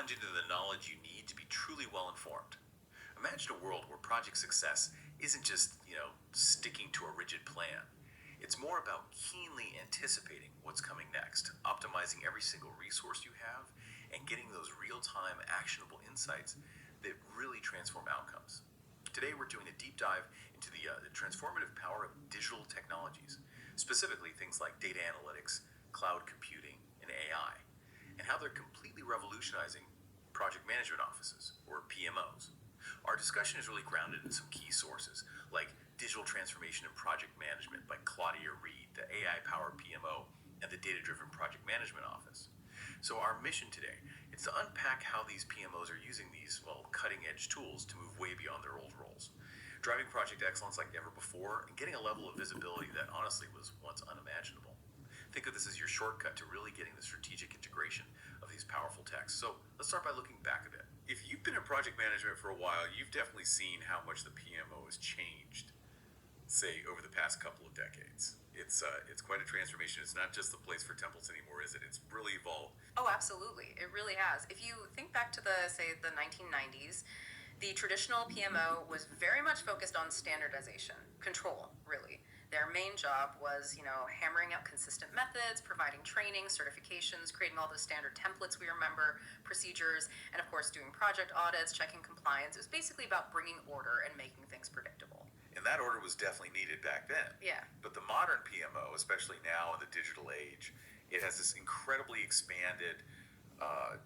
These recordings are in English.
sponge into the knowledge you need to be truly well informed. Imagine a world where project success isn't just, sticking to a rigid plan. It's more about keenly anticipating what's coming next, optimizing every single resource you have, and getting those real-time actionable insights that really transform outcomes. Today we're doing a deep dive into the transformative power of digital technologies, specifically things like data analytics, cloud computing, and AI, and how they're completely revolutionizing project management offices, or PMOs. Our discussion is really grounded in some key sources, like Digital Transformation and Project Management by Claudia Reid, the AI-powered PMO, and the Data-Driven Project Management Office. So our mission today is to unpack how these PMOs are using these, cutting-edge tools to move way beyond their old roles, driving project excellence like never before, and getting a level of visibility that honestly was once unimaginable. Think of this as your shortcut to really getting the strategic integration of these powerful techs. So let's start by looking back a bit. If you've been in project management for a while, you've definitely seen how much the PMO has changed, say, over the past couple of decades. It's quite a transformation. It's not just the place for templates anymore, is it? It's really evolved. Oh, absolutely. It really has. If you think back to the 1990s, the traditional PMO was very much focused on standardization, control, really. Their main job was, hammering out consistent methods, providing training, certifications, creating all those standard templates we remember, procedures, and of course doing project audits, checking compliance. It was basically about bringing order and making things predictable. And that order was definitely needed back then. Yeah. But the modern PMO, especially now in the digital age, it has this incredibly expanded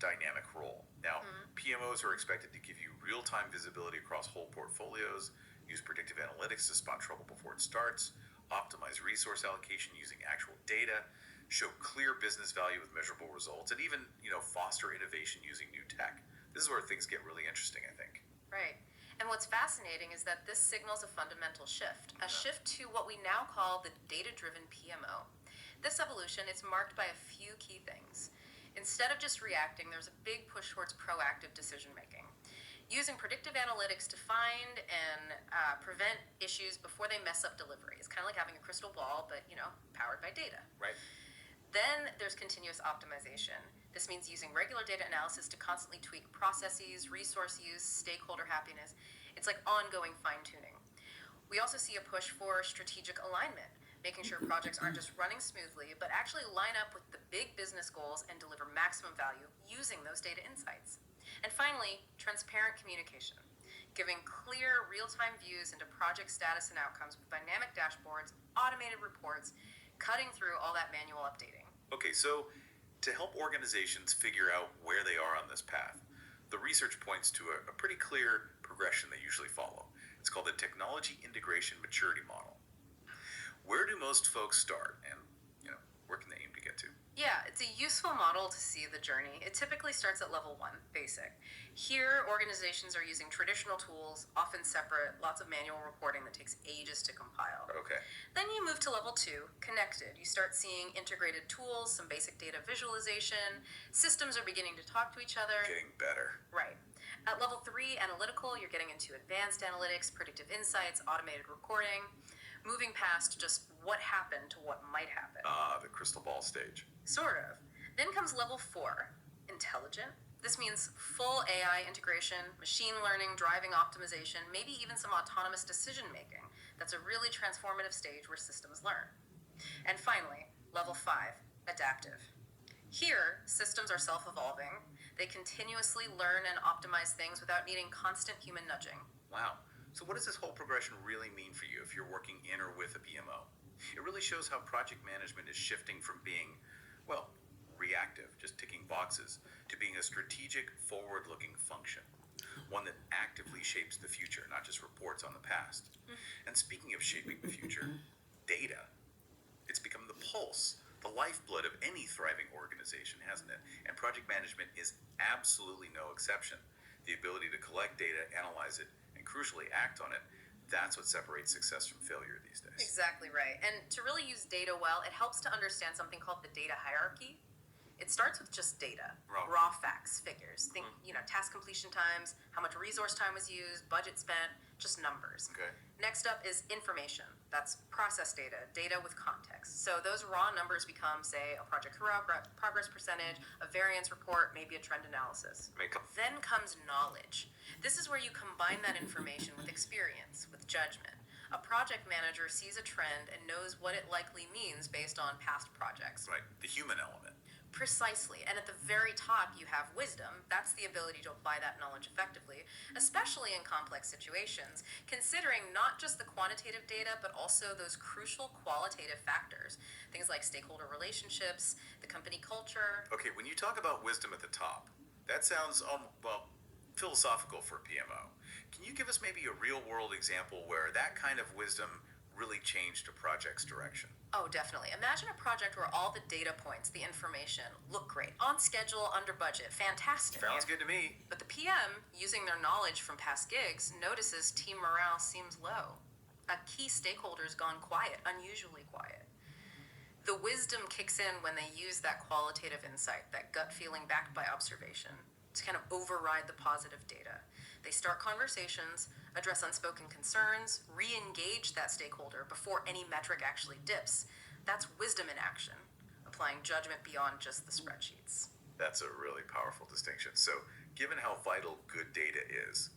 dynamic role. Now, PMOs are expected to give you real-time visibility across whole portfolios, use predictive analytics to spot trouble before it starts, optimize resource allocation using actual data, show clear business value with measurable results, and even, foster innovation using new tech. This is where things get really interesting, I think. Right. And what's fascinating is that this signals a fundamental shift, a shift to what we now call the data-driven PMO. This evolution is marked by a few key things. Instead of just reacting, there's a big push towards proactive decision-making, using predictive analytics to find and prevent issues before they mess up delivery. It's kind of like having a crystal ball, but, powered by data. Right. Then there's continuous optimization. This means using regular data analysis to constantly tweak processes, resource use, stakeholder happiness. It's like ongoing fine-tuning. We also see a push for strategic alignment, making sure projects aren't just running smoothly, but actually line up with the big business goals and deliver maximum value using those data insights. And finally, transparent communication, giving clear real-time views into project status and outcomes with dynamic dashboards, automated reports, cutting through all that manual updating. Okay, so to help organizations figure out where they are on this path, the research points to a pretty clear progression they usually follow. It's called the Technology Integration Maturity Model. Where do most folks start, and where can they aim to get to? Yeah, it's a useful model to see the journey. It typically starts at level 1, basic. Here, organizations are using traditional tools, often separate, lots of manual reporting that takes ages to compile. Okay. Then you move to level 2, connected. You start seeing integrated tools, some basic data visualization. Systems are beginning to talk to each other. Getting better. Right. At level 3, analytical, you're getting into advanced analytics, predictive insights, automated reporting, moving past just what happened to what might happen. The crystal ball stage. Sort of. Then comes level 4, intelligent. This means full AI integration, machine learning, driving optimization, maybe even some autonomous decision making. That's a really transformative stage where systems learn. And finally, level 5, adaptive. Here, systems are self-evolving. They continuously learn and optimize things without needing constant human nudging. Wow. So what does this whole progression really mean for you if you're working in or with a PMO? It really shows how project management is shifting from being, reactive, just ticking boxes, to being a strategic, forward-looking function. One that actively shapes the future, not just reports on the past. And speaking of shaping the future, data. It's become the pulse, the lifeblood of any thriving organization, hasn't it? And project management is absolutely no exception. The ability to collect data, analyze it, and crucially act on it, that's what separates success from failure these days. Exactly right. And to really use data well, it helps to understand something called the data hierarchy. It starts with just data, Raw. raw facts, figures. Think, task completion times, how much resource time was used, budget spent, just numbers. Okay. Next up is information. That's process data, data with context. So those raw numbers become, say, a project progress percentage, a variance report, maybe a trend analysis. Then comes knowledge. This is where you combine that information with experience, with judgment. A project manager sees a trend and knows what it likely means based on past projects. Right. The human element. Precisely. And at the very top, you have wisdom. That's the ability to apply that knowledge effectively, especially in complex situations, considering not just the quantitative data, but also those crucial qualitative factors. Things like stakeholder relationships, the company culture. Okay, when you talk about wisdom at the top, that sounds, philosophical for a PMO. Can you give us maybe a real-world example where that kind of wisdom really changed a project's direction? Oh, definitely. Imagine a project where all the data points, the information, look great. On schedule, under budget. Fantastic. Sounds good to me. But the PM, using their knowledge from past gigs, notices team morale seems low. A key stakeholder's gone quiet, unusually quiet. The wisdom kicks in when they use that qualitative insight, that gut feeling backed by observation, to kind of override the positive data. They start conversations, address unspoken concerns, re-engage that stakeholder before any metric actually dips. That's wisdom in action, applying judgment beyond just the spreadsheets. That's a really powerful distinction. So, given how vital good data is,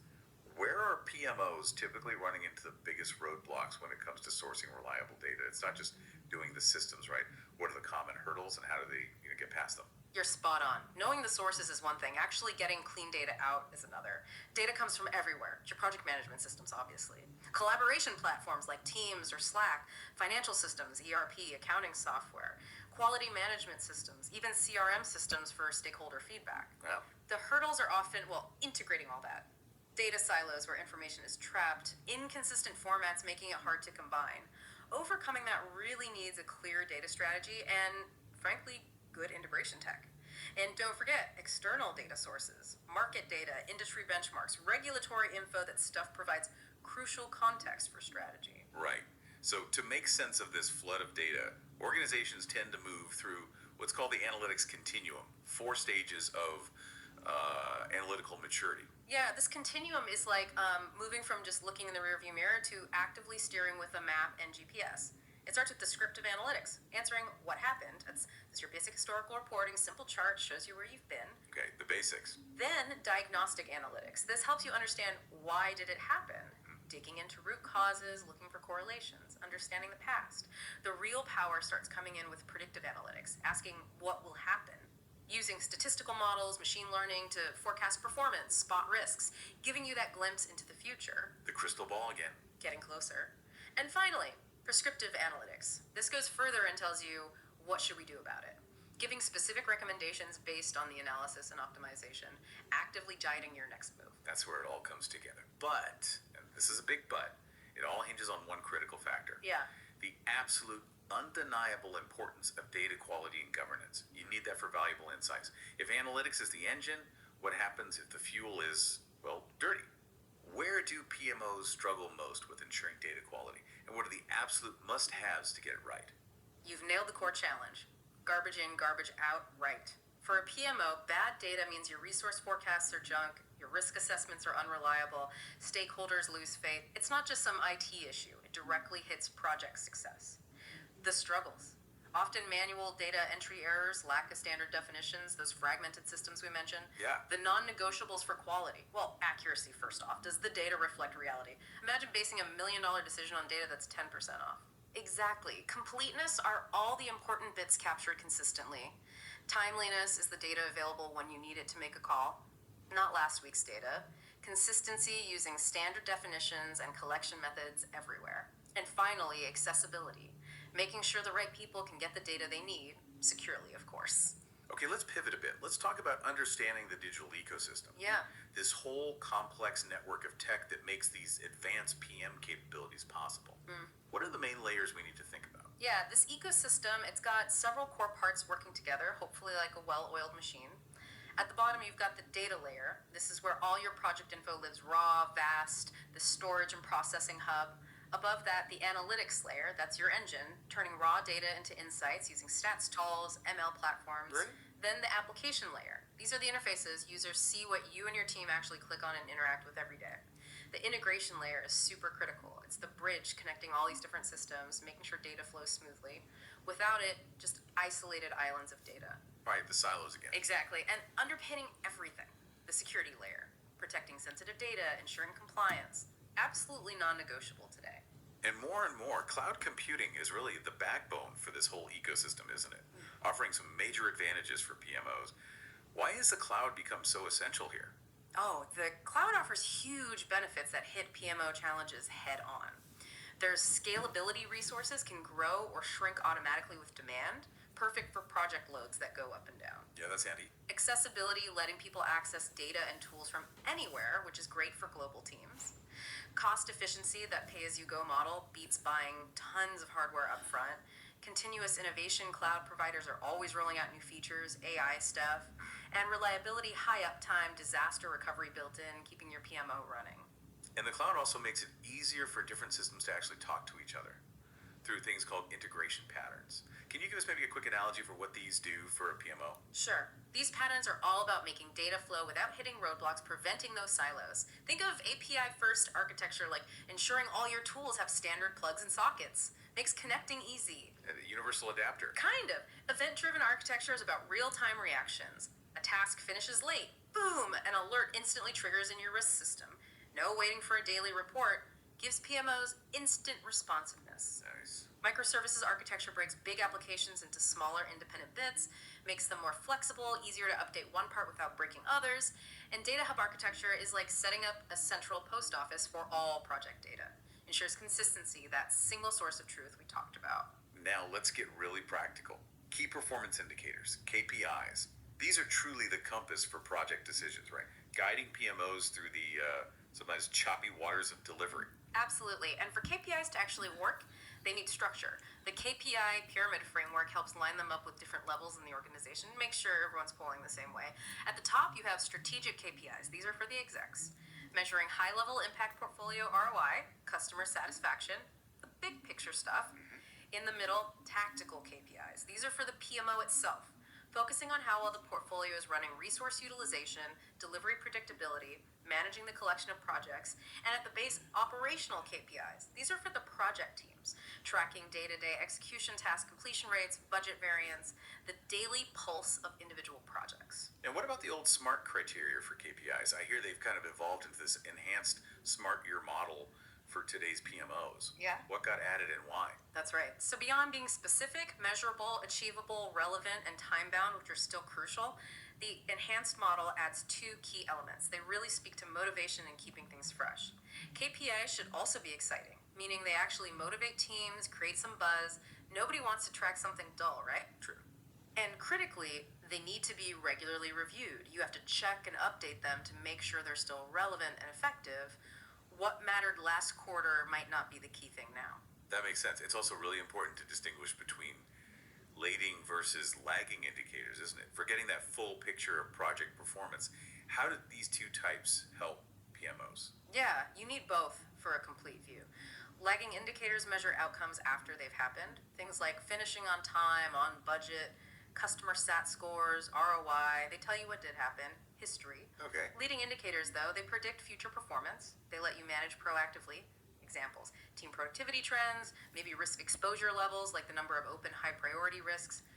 where are PMOs typically running into the biggest roadblocks when it comes to sourcing reliable data? It's not just doing the systems, right? What are the common hurdles and how do they get past them? You're spot on. Knowing the sources is one thing. Actually getting clean data out is another. Data comes from everywhere. It's your project management systems, obviously. Collaboration platforms like Teams or Slack, financial systems, ERP, accounting software, quality management systems, even CRM systems for stakeholder feedback. Yeah. The hurdles are often, integrating all that. Data silos where information is trapped, inconsistent formats making it hard to combine. Overcoming that really needs a clear data strategy and, frankly, good integration tech. And don't forget external data sources, market data, industry benchmarks, regulatory info. That stuff provides crucial context for strategy. Right. So to make sense of this flood of data, organizations tend to move through what's called the analytics continuum, 4 stages of analytical maturity. Yeah, this continuum is like moving from just looking in the rearview mirror to actively steering with a map and GPS. It starts with descriptive analytics, answering what happened. That's your basic historical reporting, simple chart, shows you where you've been. Okay, the basics. Then diagnostic analytics. This helps you understand why did it happen. Digging into root causes, looking for correlations, understanding the past. The real power starts coming in with predictive analytics, asking what will happen. Using statistical models, machine learning to forecast performance, spot risks, giving you that glimpse into the future. The crystal ball again. Getting closer. And finally, prescriptive analytics. This goes further and tells you what should we do about it. Giving specific recommendations based on the analysis and optimization, actively guiding your next move. That's where it all comes together. But, and this is a big but, it all hinges on one critical factor. Yeah. The absolute undeniable importance of data quality and governance. You need that for valuable insights. If analytics is the engine, what happens if the fuel is, dirty? Where do PMOs struggle most with ensuring data quality? And what are the absolute must-haves to get it right? You've nailed the core challenge. Garbage in, garbage out, right. For a PMO, bad data means your resource forecasts are junk, your risk assessments are unreliable, stakeholders lose faith. It's not just some IT issue. It directly hits project success. The struggles. Often manual data entry errors, lack of standard definitions, those fragmented systems we mentioned. Yeah. The non-negotiables for quality. Accuracy first off. Does the data reflect reality? Imagine basing $1 million decision on data that's 10% off. Exactly. Completeness are all the important bits captured consistently. Timeliness is the data available when you need it to make a call, not last week's data. Consistency using standard definitions and collection methods everywhere. And finally, accessibility. Making sure the right people can get the data they need, securely, of course. Okay, let's pivot a bit. Let's talk about understanding the digital ecosystem. Yeah. This whole complex network of tech that makes these advanced PM capabilities possible. What are the main layers we need to think about? Yeah, this ecosystem, it's got several core parts working together, hopefully like a well-oiled machine. At the bottom, you've got the data layer. This is where all your project info lives raw, vast, the storage and processing hub. Above that, the analytics layer, that's your engine, turning raw data into insights using stats tools, ML platforms. Right. Then the application layer. These are the interfaces users see what you and your team actually click on and interact with every day. The integration layer is super critical. It's the bridge connecting all these different systems, making sure data flows smoothly. Without it, just isolated islands of data. Right, the silos again. Exactly. And underpinning everything, the security layer, protecting sensitive data, ensuring compliance. Absolutely non-negotiable today. And more, cloud computing is really the backbone for this whole ecosystem, isn't it? Offering some major advantages for PMOs. Why has the cloud become so essential here? Oh, the cloud offers huge benefits that hit PMO challenges head on. Their scalability resources can grow or shrink automatically with demand, perfect for project loads that go up and down. Yeah, that's handy. Accessibility, letting people access data and tools from anywhere, which is great for global teams. Cost efficiency, that pay-as-you-go model beats buying tons of hardware upfront. Continuous innovation, cloud providers are always rolling out new features, AI stuff. And reliability, high uptime, disaster recovery built in, keeping your PMO running. And the cloud also makes it easier for different systems to actually talk to each other through things called integration patterns. Can you give us maybe a quick analogy for what these do for a PMO? Sure. These patterns are all about making data flow without hitting roadblocks, preventing those silos. Think of API-first architecture like ensuring all your tools have standard plugs and sockets. Makes connecting easy. A universal adapter. Kind of. Event-driven architecture is about real-time reactions. A task finishes late. Boom! An alert instantly triggers in your risk system. No waiting for a daily report. Gives PMOs instant responsiveness. Nice. Microservices architecture breaks big applications into smaller independent bits, makes them more flexible, easier to update one part without breaking others, and data hub architecture is like setting up a central post office for all project data. Ensures consistency, that single source of truth we talked about. Now let's get really practical. Key performance indicators, KPIs. These are truly the compass for project decisions, right? Guiding PMOs through the sometimes choppy waters of delivery. Absolutely. And for KPIs to actually work, they need structure. The KPI pyramid framework helps line them up with different levels in the organization, make sure everyone's pulling the same way. At the top, you have strategic KPIs. These are for the execs. Measuring high-level impact portfolio ROI, customer satisfaction, the big picture stuff. In the middle, tactical KPIs. These are for the PMO itself, focusing on how well the portfolio is running resource utilization, delivery predictability, managing the collection of projects, and at the base, operational KPIs. These are for the project teams, tracking day-to-day execution task completion rates, budget variance, the daily pulse of individual projects. And what about the old SMART criteria for KPIs? I hear they've kind of evolved into this enhanced SMART year model for today's PMOs. Yeah. What got added and why? That's right. So beyond being specific, measurable, achievable, relevant, and time-bound, which are still crucial, the enhanced model adds two key elements. They really speak to motivation and keeping things fresh. KPIs should also be exciting, meaning they actually motivate teams, create some buzz. Nobody wants to track something dull, right? True. And critically, they need to be regularly reviewed. You have to check and update them to make sure they're still relevant and effective. What mattered last quarter might not be the key thing now. That makes sense. It's also really important to distinguish between leading versus lagging indicators, isn't it? For getting that full picture of project performance, how do these two types help PMOs? Yeah, you need both for a complete view. Lagging indicators measure outcomes after they've happened. Things like finishing on time, on budget, customer sat scores, ROI. They tell you what did happen, history. Okay. Leading indicators, though, they predict future performance. They let you manage proactively. Examples, team productivity trends, maybe risk exposure levels, like the number of open high priority risks,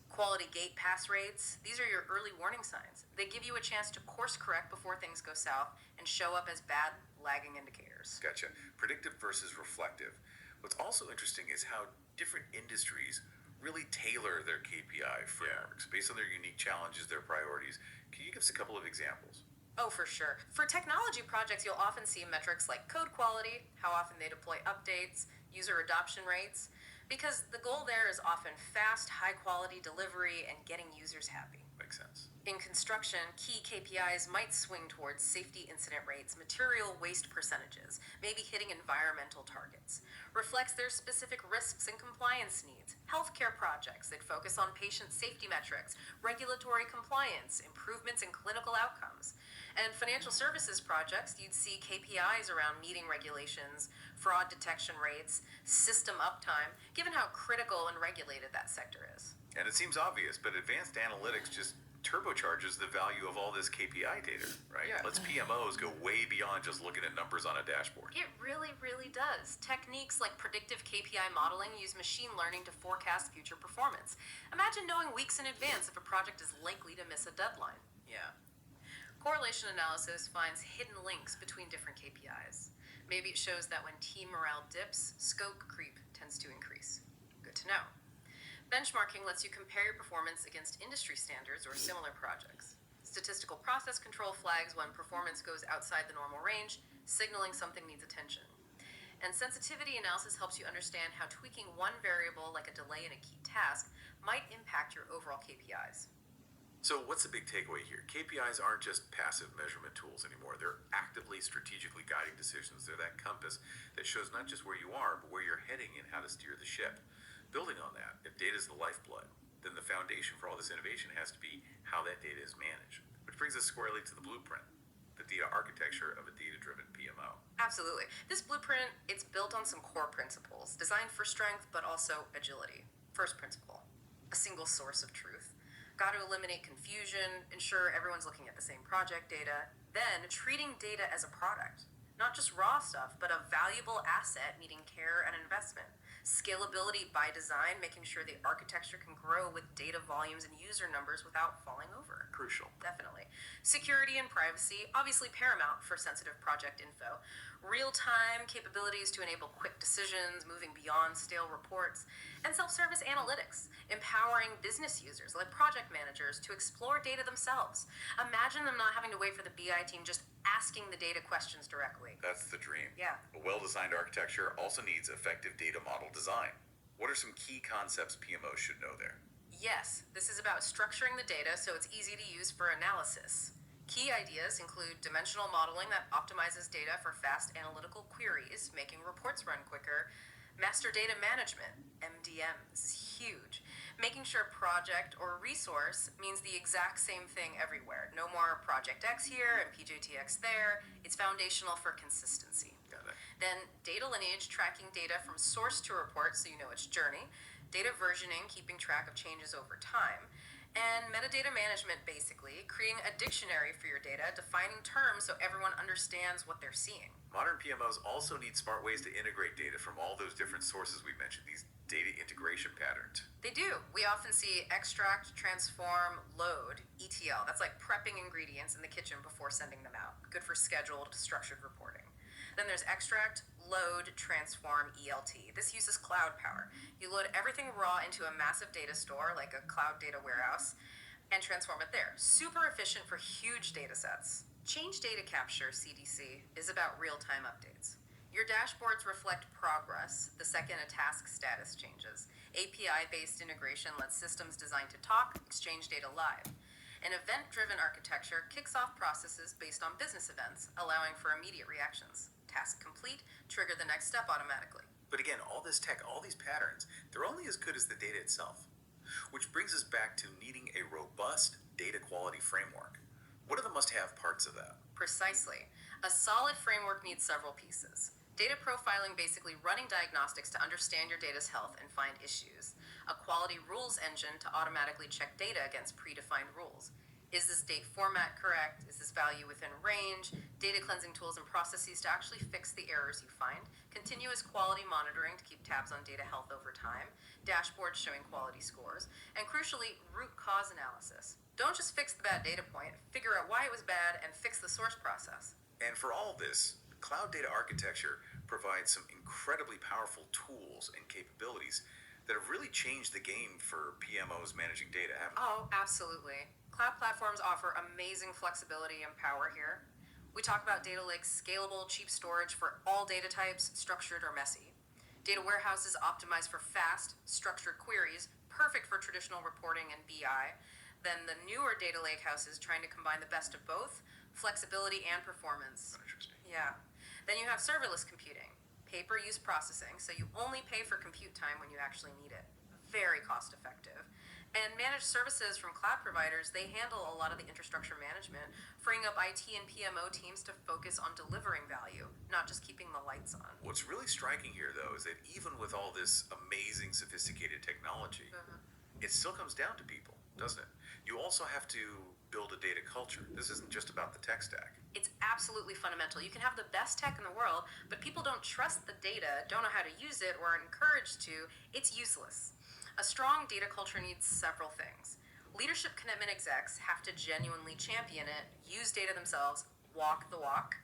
quality gate pass rates. These are your early warning signs. They give you a chance to course correct before things go south and show up as bad lagging indicators. Gotcha. Predictive versus reflective. What's also interesting is how different industries really tailor their KPI frameworks based on their unique challenges, their priorities. Can you give us a couple of examples? Oh, for sure. For technology projects, you'll often see metrics like code quality, how often they deploy updates, user adoption rates, because the goal there is often fast, high-quality delivery and getting users happy. Makes sense. In construction, key KPIs might swing towards safety incident rates, material waste percentages, maybe hitting environmental targets. Reflects their specific risks and compliance needs. Healthcare projects that focus on patient safety metrics, regulatory compliance, improvements in clinical outcomes. And financial services projects, you'd see KPIs around meeting regulations, fraud detection rates, system uptime, given how critical and regulated that sector is. And it seems obvious, but advanced analytics just turbocharges the value of all this KPI data, right? Yeah. Lets PMOs go way beyond just looking at numbers on a dashboard. It really, really does. Techniques like predictive KPI modeling use machine learning to forecast future performance. Imagine knowing weeks in advance if a project is likely to miss a deadline. Yeah. Correlation analysis finds hidden links between different KPIs. Maybe it shows that when team morale dips, scope creep tends to increase. Good to know. Benchmarking lets you compare your performance against industry standards or similar projects. Statistical process control flags when performance goes outside the normal range, signaling something needs attention. And sensitivity analysis helps you understand how tweaking one variable, like a delay in a key task, might impact your overall KPIs. So what's the big takeaway here? KPIs aren't just passive measurement tools anymore. They're actively strategically guiding decisions. They're that compass that shows not just where you are, but where you're heading and how to steer the ship. Building on that, if data is the lifeblood, then the foundation for all this innovation has to be how that data is managed. Which brings us squarely to the blueprint, the data architecture of a data-driven PMO. Absolutely. This blueprint, it's built on some core principles, designed for strength but also agility. First principle, a single source of truth. Got to eliminate confusion, ensure everyone's looking at the same project data, then treating data as a product. Not just raw stuff, but a valuable asset needing care and investment. Scalability by design, making sure the architecture can grow with data volumes and user numbers without falling over. Crucial. Definitely. Security and privacy, obviously paramount for sensitive project info. Real-time capabilities to enable quick decisions, moving beyond stale reports. And self-service analytics, empowering business users like project managers to explore data themselves. Imagine them not having to wait for the BI team, just asking the data questions directly. That's the dream. Yeah. A well-designed architecture also needs effective data model design. What are some key concepts PMOs should know there? Yes, this is about structuring the data so it's easy to use for analysis. Key ideas include dimensional modeling that optimizes data for fast analytical queries, making reports run quicker. Master data management, MDM, this is huge. Making sure project or resource means the exact same thing everywhere. No more Project X here and PJTX there. It's foundational for consistency. Got it. Then data lineage, tracking data from source to report so you know its journey. Data versioning, keeping track of changes over time. And metadata management, basically, creating a dictionary for your data, defining terms so everyone understands what they're seeing. Modern PMOs also need smart ways to integrate data from all those different sources we mentioned, these data integration patterns. They do. We often see extract, transform, load, ETL. That's like prepping ingredients in the kitchen before sending them out. Good for scheduled, structured reporting. Then there's extract, load, transform, ELT. This uses cloud power. You load everything raw into a massive data store, like a cloud data warehouse, and transform it there. Super efficient for huge data sets. Change data capture, CDC, is about real-time updates. Your dashboards reflect progress the second a task status changes. API-based integration lets systems designed to talk exchange data live. An event-driven architecture kicks off processes based on business events, allowing for immediate reactions. Task complete, trigger the next step automatically. But again, all this tech, all these patterns, they're only as good as the data itself. Which brings us back to needing a robust data quality framework. What are the must-have parts of that? Precisely. A solid framework needs several pieces. Data profiling, basically running diagnostics to understand your data's health and find issues. A quality rules engine to automatically check data against predefined rules. Is this date format correct? Is this value within range? Data cleansing tools and processes to actually fix the errors you find. Continuous quality monitoring to keep tabs on data health over time. Dashboards showing quality scores. And crucially, root cause analysis. Don't just fix the bad data point, figure out why it was bad and fix the source process. And for all this, cloud data architecture provides some incredibly powerful tools and capabilities that have really changed the game for PMOs managing data, haven't they? Oh, absolutely. Cloud platforms offer amazing flexibility and power here. We talk about data lakes, scalable, cheap storage for all data types, structured or messy. Data warehouses optimized for fast, structured queries, perfect for traditional reporting and BI. Then the newer data lake houses trying to combine the best of both, flexibility and performance. Interesting. Yeah. Then you have serverless computing, pay-per-use processing, so you only pay for compute time when you actually need it. Very cost effective. And managed services from cloud providers, they handle a lot of the infrastructure management, freeing up IT and PMO teams to focus on delivering value, not just keeping the lights on. What's really striking here, though, is that even with all this amazing, sophisticated technology, it still comes down to people, doesn't it? You also have to build a data culture. This isn't just about the tech stack. It's absolutely fundamental. You can have the best tech in the world, but people don't trust the data, don't know how to use it, or are encouraged to. It's useless. A strong data culture needs several things. Leadership commitment execs have to genuinely champion it, use data themselves, walk the walk.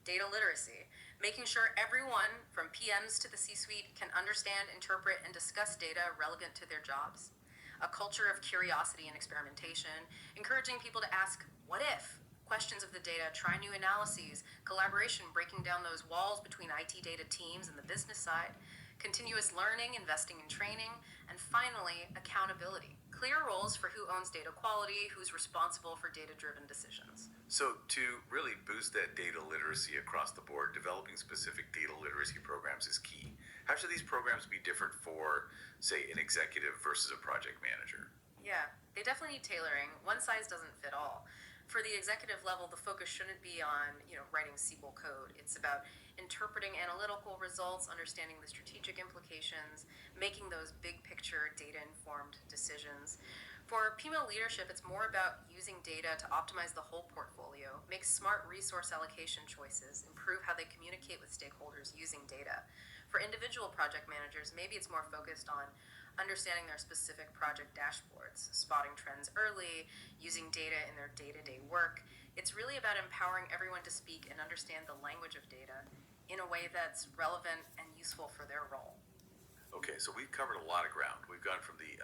Data literacy, making sure everyone from PMs to the C-suite can understand, interpret, and discuss data relevant to their jobs. A culture of curiosity and experimentation, encouraging people to ask, what if? Questions of the data, try new analyses, collaboration, breaking down those walls between IT data teams and the business side, continuous learning, investing in training, and finally, accountability. Clear roles for who owns data quality, who's responsible for data-driven decisions. So, to really boost that data literacy across the board, developing specific data literacy programs is key. How should these programs be different for, say, an executive versus a project manager? Yeah, they definitely need tailoring. One size doesn't fit all. For the executive level, the focus shouldn't be on, writing SQL code. It's about interpreting analytical results, understanding the strategic implications, making those big picture data-informed decisions. For PMO leadership, it's more about using data to optimize the whole portfolio, make smart resource allocation choices, improve how they communicate with stakeholders using data. For individual project managers, maybe it's more focused on understanding their specific project dashboards, spotting trends early, using data in their day-to-day work. It's really about empowering everyone to speak and understand the language of data in a way that's relevant and useful for their role. Okay, so we've covered a lot of ground. We've gone from the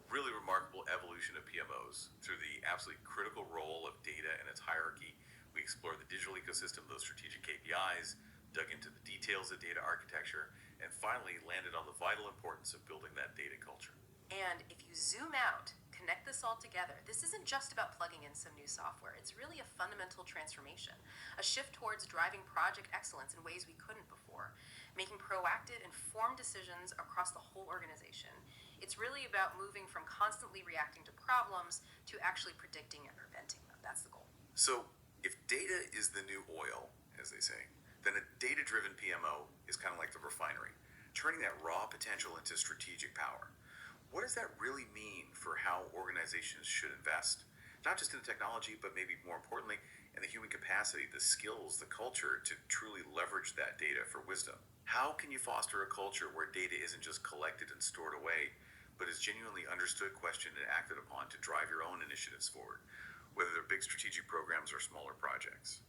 really remarkable evolution of PMOs through the absolutely critical role of data and its hierarchy. We explored the digital ecosystem, those strategic KPIs, dug into the details of data architecture, and finally landed on the vital importance of building that data culture. And if you zoom out, connect this all together, this isn't just about plugging in some new software. It's really a fundamental transformation, a shift towards driving project excellence in ways we couldn't before, making proactive, informed decisions across the whole organization. It's really about moving from constantly reacting to problems to actually predicting and preventing them. That's the goal. So, if data is the new oil, as they say, then a data-driven PMO is kind of like the refinery, turning that raw potential into strategic power. What does that really mean for how organizations should invest? Not just in the technology, but maybe more importantly, in the human capacity, the skills, the culture to truly leverage that data for wisdom. How can you foster a culture where data isn't just collected and stored away, but is genuinely understood, questioned, and acted upon to drive your own initiatives forward, whether they're big strategic programs or smaller projects?